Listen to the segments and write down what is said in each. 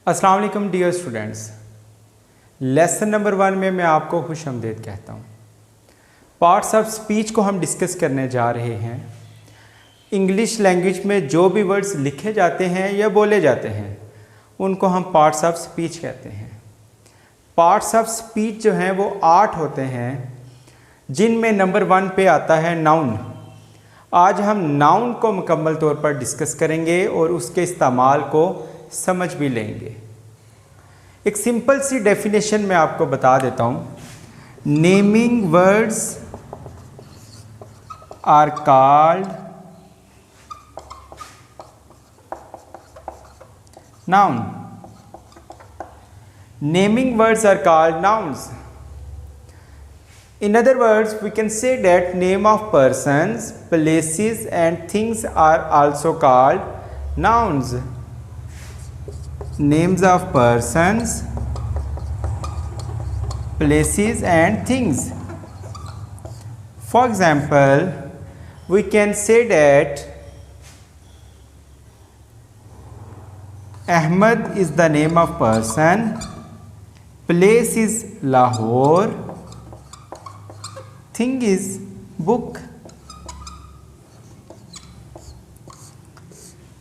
अस्सलाम वालेकुम dear students. Lesson number 1 में मैं आपको खुशामदीद कहता हूँ। पार्ट्स ऑफ स्पीच को हम डिस्कस करने जा रहे हैं। इंग्लिश लैंग्वेज में जो भी वर्ड्स लिखे जाते हैं या बोले जाते हैं उनको हम पार्ट्स ऑफ स्पीच कहते हैं। पार्ट्स ऑफ स्पीच जो हैं वो 8 होते हैं, जिनमें नंबर 1 पे आता है नाउन। आज हम नाउन को मुकम्मल तौर पर डिस्कस करेंगे और उसके इस्तेमाल को समझ भी लेंगे। एक सिंपल सी डेफिनेशन मैं आपको बता देता हूँ। Naming words are called noun. Naming words are called nouns. In other words, we can say that name of persons, places and things are also called nouns. Names of persons, places and things. For example, we can say that Ahmad is the name of person, place is Lahore, thing is book.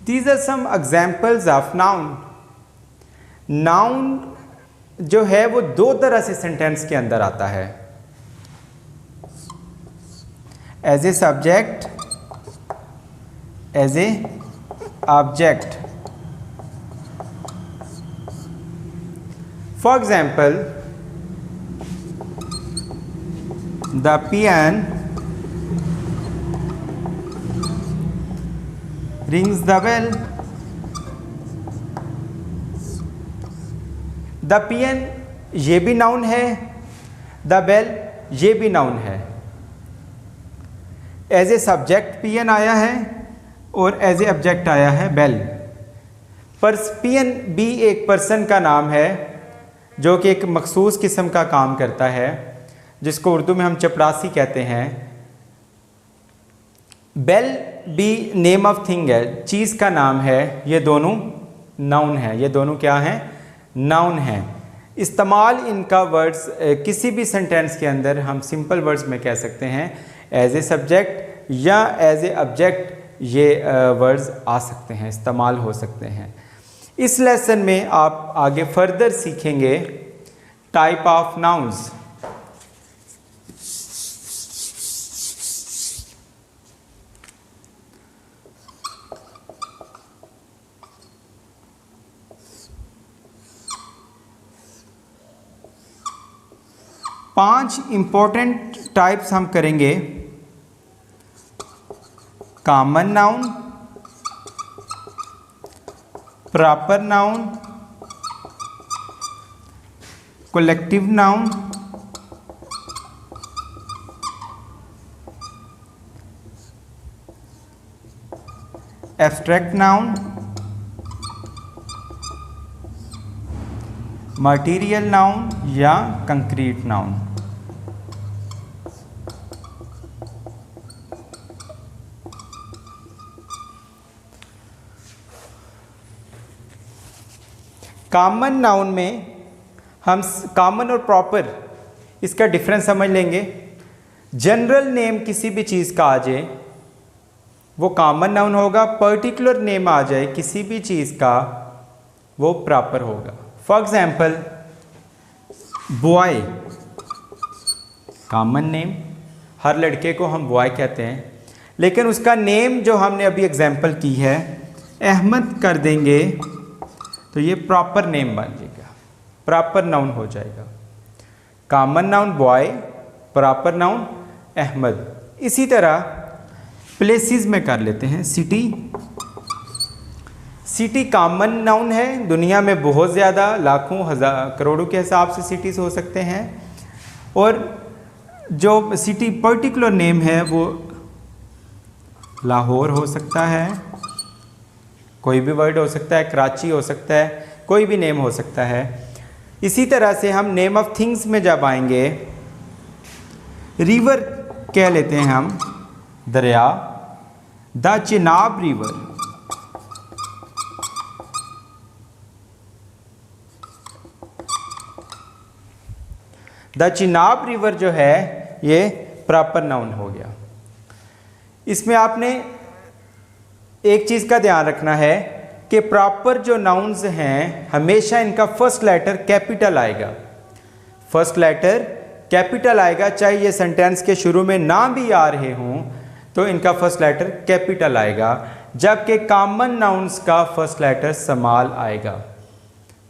These are some examples of noun. Noun जो है वो 2 तरह से sentence के अंदर आता है, as a subject, as a object. For example, the peon rings the bell. The peon ये भी नाउन है, द बेल ये भी नाउन है. एज ए सब्जेक्ट पियन आया है और एज ए ऑब्जेक्ट आया है बेल. पर पियन भी एक पर्सन का नाम है जो कि एक मखसूस किस्म का काम करता है, जिसको उर्दू में हम चपरासी कहते हैं. बेल भी नेम ऑफ थिंग है, चीज़ का नाम है. ये दोनों नाउन है. ये दोनों क्या हैं? नाउन है. इस्तेमाल इनका वर्ड्स किसी भी सेंटेंस के अंदर हम सिंपल वर्ड्स में कह सकते हैं. एज ए सब्जेक्ट या एज ए ऑब्जेक्ट ये वर्ड्स आ सकते हैं, इस्तेमाल हो सकते हैं. इस लेसन में आप आगे फर्दर सीखेंगे टाइप ऑफ नाउन्स. पांच इंपॉर्टेंट टाइप्स हम करेंगे. Common noun, proper noun, collective noun, abstract noun, material noun या कंक्रीट नाउन. कॉमन नाउन में हम कॉमन और प्रॉपर इसका डिफरेंस समझ लेंगे. जनरल नेम किसी भी चीज़ का आ जाए वो कॉमन नाउन होगा. पर्टिकुलर नेम आ जाए किसी भी चीज़ का वो प्रॉपर होगा. For example, boy common name, हर लड़के को हम बॉय कहते हैं. लेकिन उसका नेम जो हमने अभी एग्जाम्पल की है अहमद कर देंगे तो ये प्रॉपर नेम बन जाएगा, प्रॉपर नाउन हो जाएगा. Common noun boy, proper noun Ahmad. इसी तरह प्लेसेस में कर लेते हैं. सिटी, सिटी कॉमन नाउन है. दुनिया में बहुत ज़्यादा लाखों हज़ार करोड़ों के हिसाब से सिटीज़ हो सकते हैं. और जो सिटी पर्टिकुलर नेम है वो लाहौर हो सकता है, कोई भी वर्ड हो सकता है, कराची हो सकता है, कोई भी नेम हो सकता है. इसी तरह से हम नेम ऑफ थिंग्स में जब आएंगे, रिवर कह लेते हैं हम दरिया, the Chenab river. The Chenab river जो है ये प्रॉपर नाउन हो गया। इसमें आपने एक चीज़ का ध्यान रखना है कि प्रॉपर जो नाउन्स हैं हमेशा इनका फर्स्ट लेटर कैपिटल आएगा। फर्स्ट लेटर कैपिटल आएगा, चाहे ये सेंटेंस के शुरू में ना भी आ रहे हों तो इनका फर्स्ट लेटर कैपिटल आएगा, जबकि कॉमन नाउन्स का फर्स्ट लेटर स्मॉल आएगा,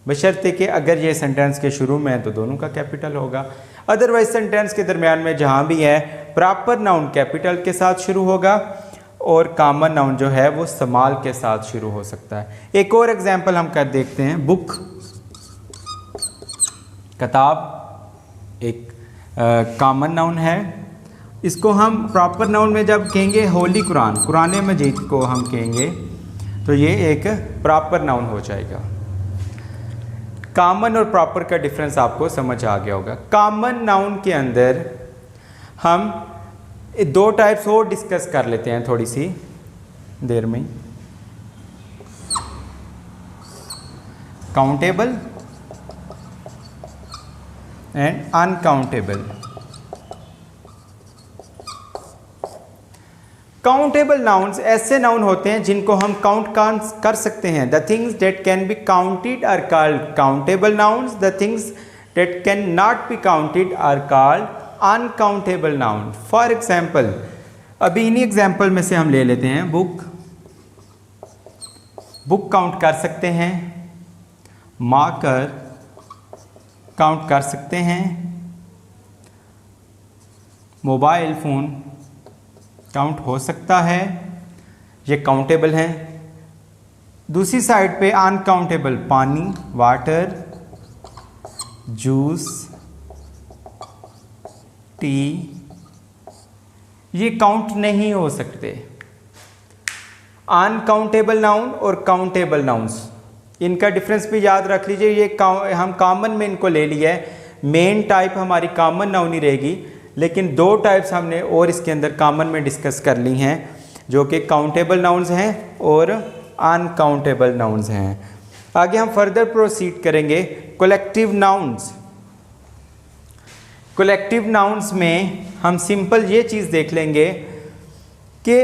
बशर्ते कि अगर ये सेंटेंस के शुरू में है तो दोनों का कैपिटल होगा। अदरवाइज सेंटेंस के दरमियान में जहाँ भी है प्रॉपर नाउन कैपिटल के साथ शुरू होगा और कॉमन नाउन जो है वो स्मॉल के साथ शुरू हो सकता है। एक और एग्जांपल हम कर देखते हैं। बुक, किताब एक कॉमन नाउन है। इसको हम प्रॉपर नाउन में जब कहेंगे होली कुरान, कुरान मजीद को हम कहेंगे तो ये एक प्रॉपर नाउन हो जाएगा। कॉमन और प्रॉपर का डिफरेंस आपको समझ आ गया होगा। कॉमन नाउन के अंदर हम दो टाइप्स और डिस्कस कर लेते हैं थोड़ी सी देर में। Countable and uncountable. Countable nouns ऐसे नाउन होते हैं जिनको हम काउंट कर सकते हैं। The things that can be counted are called countable nouns. The things that can not be counted are called uncountable noun. For example, अभी इन्हीं एग्जाम्पल में से हम ले लेते हैं। बुक, बुक काउंट कर सकते हैं। मार्कर काउंट कर सकते हैं। मोबाइल फ़ोन काउंट हो सकता है, ये काउंटेबल हैं। दूसरी साइड पे अनकाउंटेबल, पानी, वाटर, जूस, टी, ये काउंट नहीं हो सकते। अनकाउंटेबल नाउन और काउंटेबल नाउन्स, इनका डिफरेंस भी याद रख लीजिए। ये हम कॉमन में इनको ले लिया है। मेन टाइप हमारी कॉमन नाउन ही रहेगी, लेकिन दो टाइप्स हमने और इसके अंदर कॉमन में डिस्कस कर ली हैं, जो कि काउंटेबल नाउन्स हैं और अनकाउंटेबल नाउन्स हैं। आगे हम फर्दर प्रोसीड करेंगे। Collective nouns. कलेक्टिव नाउन्स में हम सिंपल ये चीज़ देख लेंगे कि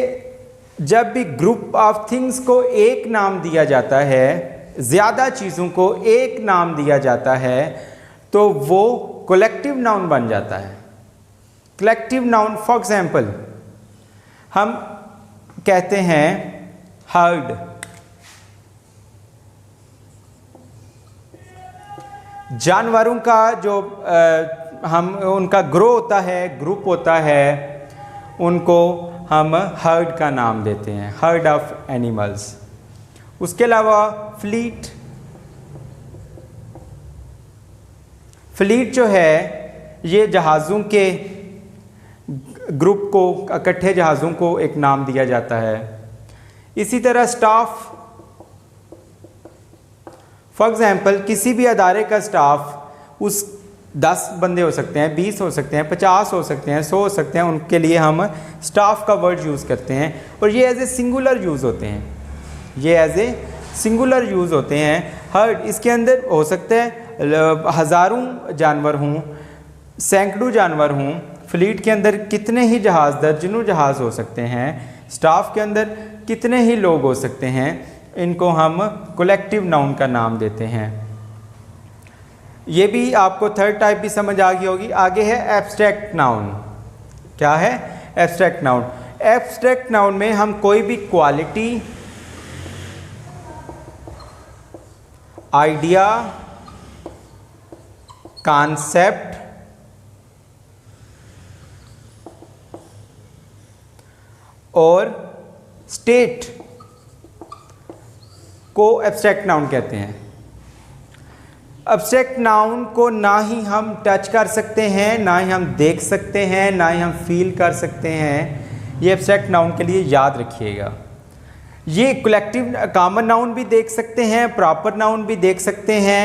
जब भी ग्रुप ऑफ थिंग्स को एक नाम दिया जाता है, ज़्यादा चीज़ों को एक नाम दिया जाता है, तो वो कलेक्टिव नाउन बन जाता है। कलेक्टिव नाउन, फॉर एग्जाम्पल हम कहते हैं हर्ड, जानवरों का जो हम उनका ग्रो होता है, ग्रुप होता है, उनको हम हर्ड का नाम देते हैं, हर्ड ऑफ एनिमल्स। उसके अलावा फ्लीट, फ्लीट जो है ये जहाज़ों के ग्रुप को, इकट्ठे जहाज़ों को एक नाम दिया जाता है। इसी तरह स्टाफ, फॉर एग्जाम्पल किसी भी अदारे का स्टाफ, उस 10 बंदे हो सकते हैं, 20 हो सकते हैं, 50 हो सकते हैं, 100 हो सकते हैं, उनके लिए हम स्टाफ का वर्ड यूज़ करते हैं और ये एज ए सिंगुलर यूज़ होते हैं। ये एज ए सिंगुलर यूज़ होते हैं। हर्ड, इसके अंदर हो सकता है हज़ारों जानवर हों, सैकड़ों जानवर हों। फ्लीट के अंदर कितने ही जहाज़, दर्जनों जहाज़ हो सकते हैं। स्टाफ के अंदर कितने ही लोग हो सकते हैं। इनको हम कलेक्टिव नाउन का नाम देते हैं। ये भी आपको थर्ड टाइप भी समझ आ गई होगी। आगे है एब्स्ट्रैक्ट नाउन। क्या है एब्स्ट्रैक्ट नाउन? एब्स्ट्रैक्ट नाउन में हम कोई भी क्वालिटी, आइडिया, कॉन्सेप्ट और स्टेट को एब्स्ट्रैक्ट नाउन कहते हैं। एब्स्ट्रैक्ट नाउन को ना ही हम टच कर सकते हैं, ना ही हम देख सकते हैं, ना ही हम फील कर सकते हैं। ये एब्स्ट्रैक्ट नाउन के लिए याद रखिएगा। ये कलेक्टिव कॉमन नाउन भी देख सकते हैं, प्रॉपर नाउन भी देख सकते हैं,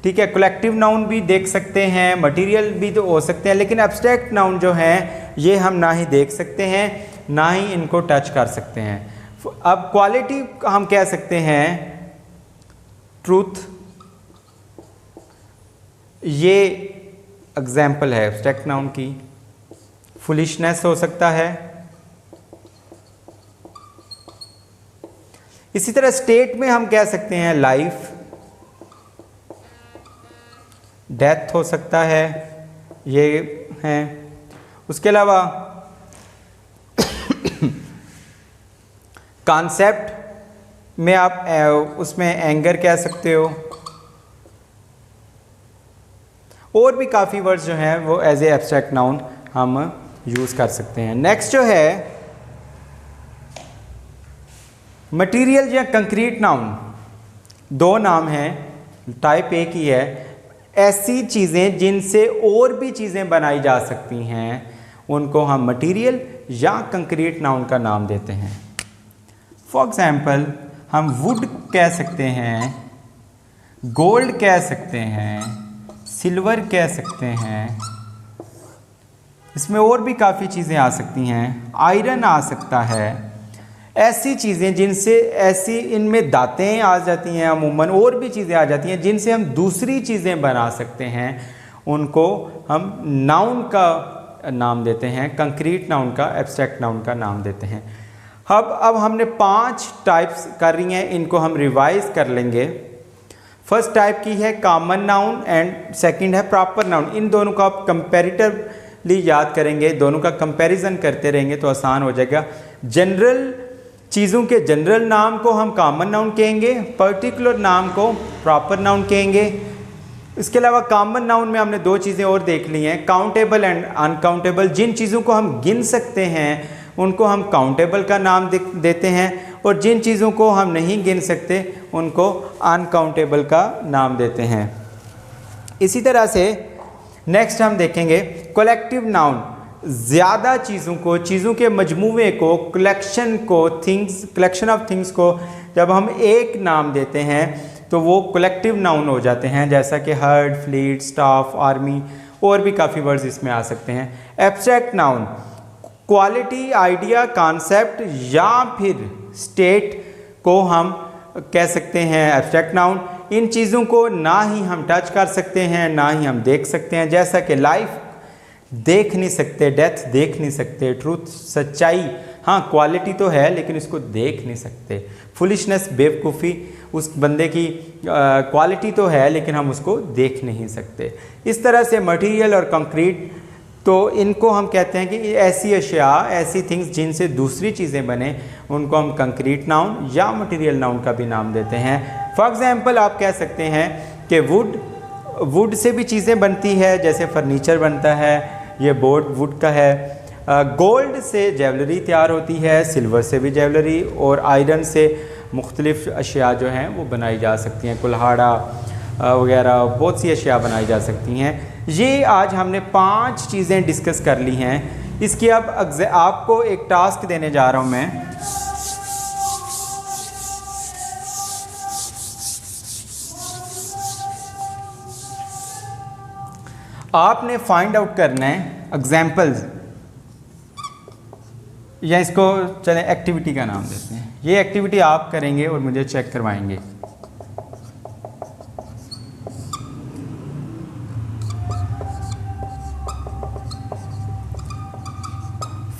ठीक है, कलेक्टिव नाउन भी देख सकते हैं, मटेरियल भी तो हो सकते हैं, लेकिन एब्स्ट्रैक्ट नाउन जो हैं ये हम ना ही देख सकते हैं, ना ही इनको टच कर सकते हैं। अब क्वालिटी हम कह सकते हैं ट्रूथ, ये एग्जाम्पल है एब्स्ट्रैक्ट नाउन की। फुलिशनेस हो सकता है। इसी तरह स्टेट में हम कह सकते हैं लाइफ, डेथ हो सकता है, ये हैं। उसके अलावा कॉन्सेप्ट में आप उसमें एंगर कह सकते हो। और भी काफ़ी वर्ड्स जो हैं वो एज ए एब्स्ट्रैक्ट नाउन हम यूज़ कर सकते हैं। नेक्स्ट जो है मटेरियल या कंक्रीट नाउन, दो नाम हैं, टाइप एक ही है। ऐसी चीज़ें जिनसे और भी चीज़ें बनाई जा सकती हैं उनको हम मटेरियल या कंक्रीट नाउन का नाम देते हैं। फॉर एग्जाम्पल हम वुड कह सकते हैं, गोल्ड कह सकते हैं, सिल्वर कह सकते हैं। इसमें और भी काफ़ी चीज़ें आ सकती हैं, आयरन आ सकता है। ऐसी चीज़ें जिनसे ऐसी इनमें दातें आ जाती हैं, अमूमन और भी चीज़ें आ जाती हैं जिनसे हम दूसरी चीज़ें बना सकते हैं, उनको हम नाउन का नाम देते हैं, कंक्रीट नाउन का, एब्स्ट्रैक्ट नाउन का नाम देते हैं। अब हमने 5 टाइप्स कर रही हैं, इनको हम रिवाइज कर लेंगे। फर्स्ट टाइप की है कॉमन नाउन एंड सेकंड है प्रॉपर नाउन। इन दोनों का आप कंपैरेटिवली याद करेंगे, दोनों का कंपैरिजन करते रहेंगे तो आसान हो जाएगा। जनरल चीज़ों के जनरल नाम को हम कॉमन नाउन कहेंगे, पर्टिकुलर नाम को प्रॉपर नाउन कहेंगे। इसके अलावा कॉमन नाउन में हमने 2 चीज़ें और देख ली हैं, काउंटेबल एंड अनकाउंटेबल। जिन चीज़ों को हम गिन सकते हैं उनको हम काउंटेबल का नाम देते हैं, और जिन चीज़ों को हम नहीं गिन सकते उनको अनकाउंटेबल का नाम देते हैं। इसी तरह से नेक्स्ट हम देखेंगे कलेक्टिव नाउन। ज़्यादा चीज़ों को, चीज़ों के मजमूए को, कलेक्शन को, कलेक्शन ऑफ थिंग्स को जब हम एक नाम देते हैं तो वो कलेक्टिव नाउन हो जाते हैं, जैसा कि हर्ड, फ्लीट, स्टाफ, आर्मी, और भी काफ़ी वर्ड्स इसमें आ सकते हैं। Abstract noun quality, idea, concept या फिर स्टेट को हम कह सकते हैं एब्स्ट्रैक्ट नाउन। इन चीज़ों को ना ही हम टच कर सकते हैं ना ही हम देख सकते हैं, जैसा कि लाइफ देख नहीं सकते, डेथ देख नहीं सकते, ट्रूथ सच्चाई, हाँ क्वालिटी तो है लेकिन इसको देख नहीं सकते। फुलिशनेस बेवकूफ़ी, उस बंदे की क्वालिटी तो है लेकिन हम उसको देख नहीं सकते। इस तरह से मटेरियल और कंक्रीट, तो इनको हम कहते हैं कि ऐसी अशिया, ऐसी थिंग्स जिनसे दूसरी चीज़ें बने, उनको हम कंक्रीट नाउन या मटेरियल नाउन का भी नाम देते हैं। फॉर एग्जांपल आप कह सकते हैं कि वुड से भी चीज़ें बनती है, जैसे फर्नीचर बनता है, ये बोर्ड वुड का है। गोल्ड से ज्वेलरी तैयार होती है, सिल्वर से भी ज्वेलरी, और आयरन से मुख्तलिफ़ अशिया जो हैं वो बनाई जा सकती हैं, कुल्हाड़ा वगैरह बहुत सी अशिया बनाई जा सकती हैं। ये आज हमने 5 चीज़ें डिस्कस कर ली हैं। इसकी अब आपको एक टास्क देने जा रहा हूँ मैं। आपने फाइंड आउट करना है एग्जाम्पल्स, या इसको चलें एक्टिविटी का नाम देते हैं। ये एक्टिविटी आप करेंगे और मुझे चेक करवाएंगे।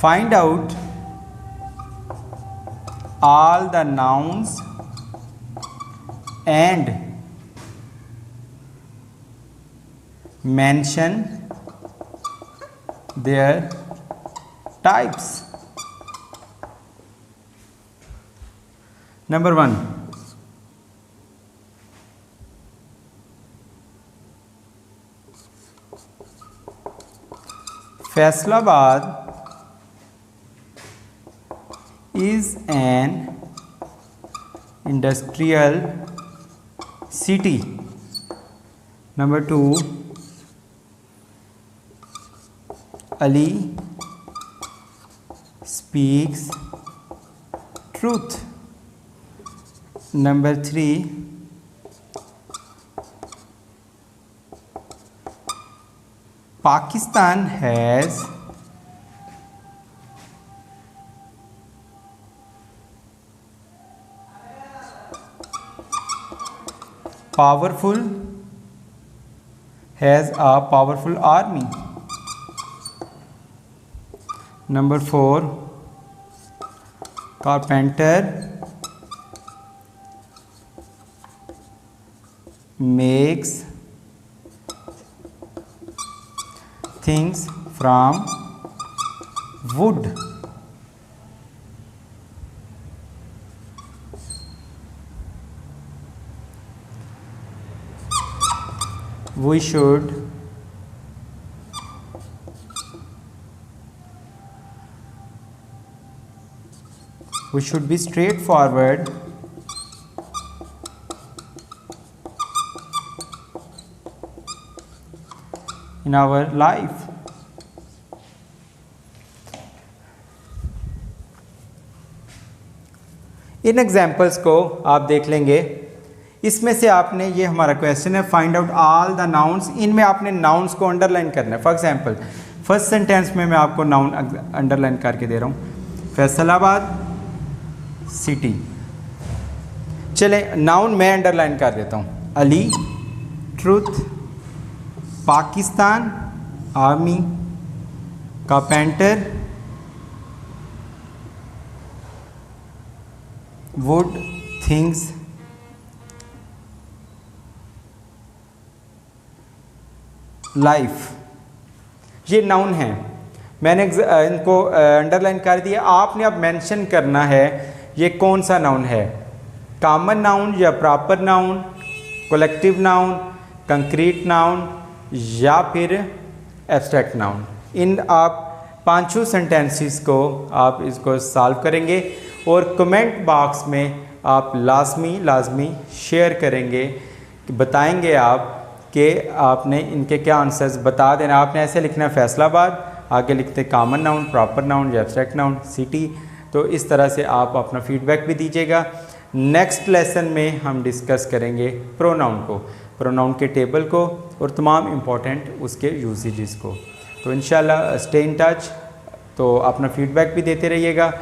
Find out all the nouns and mention their types. Number 1, Faisalabad is an industrial city. Number 2, Ali speaks truth. Number 3, Pakistan has powerful has a powerful army. Number 4, carpenter makes things from would. We should be straightforward in our life. In examples को आप देख लेंगे। इसमें से आपने, ये हमारा question है, find out all the nouns. इनमें आपने नाउन्स को अंडरलाइन करना है। फॉर एग्जांपल फर्स्ट सेंटेंस में मैं आपको नाउन अंडरलाइन करके दे रहा हूँ, फैसलाबाद सिटी। चले नाउन मैं अंडरलाइन कर देता हूँ, Ali, truth, Pakistan, army, carpenter, would, things, life. ये नाउन हैं, मैंने इनको अंडरलाइन कर दिया। आपने अब मेंशन करना है ये कौन सा नाउन है, कॉमन नाउन या proper noun, collective noun, concrete noun या फिर एब्स्ट्रैक्ट नाउन। इन आप पांचों सेंटेंसेस को आप इसको सॉल्व करेंगे और कमेंट बॉक्स में आप लाजमी शेयर करेंगे, बताएंगे आप कि आपने इनके क्या आंसर्स बता देना। आपने ऐसे लिखना है फैसलाबाद, आगे लिखते कॉमन नाउन, प्रॉपर नाउन या एब्स्ट्रैक्ट नाउन, सिटी। तो इस तरह से आप अपना फीडबैक भी दीजिएगा। नेक्स्ट लेसन में हम डिस्कस करेंगे प्रोनाउन को, प्रोनाउन के टेबल को और तमाम इम्पोर्टेंट उसके यूसेजेस को। तो इंशाल्लाह स्टे इन टच, तो अपना फीडबैक भी देते रहिएगा।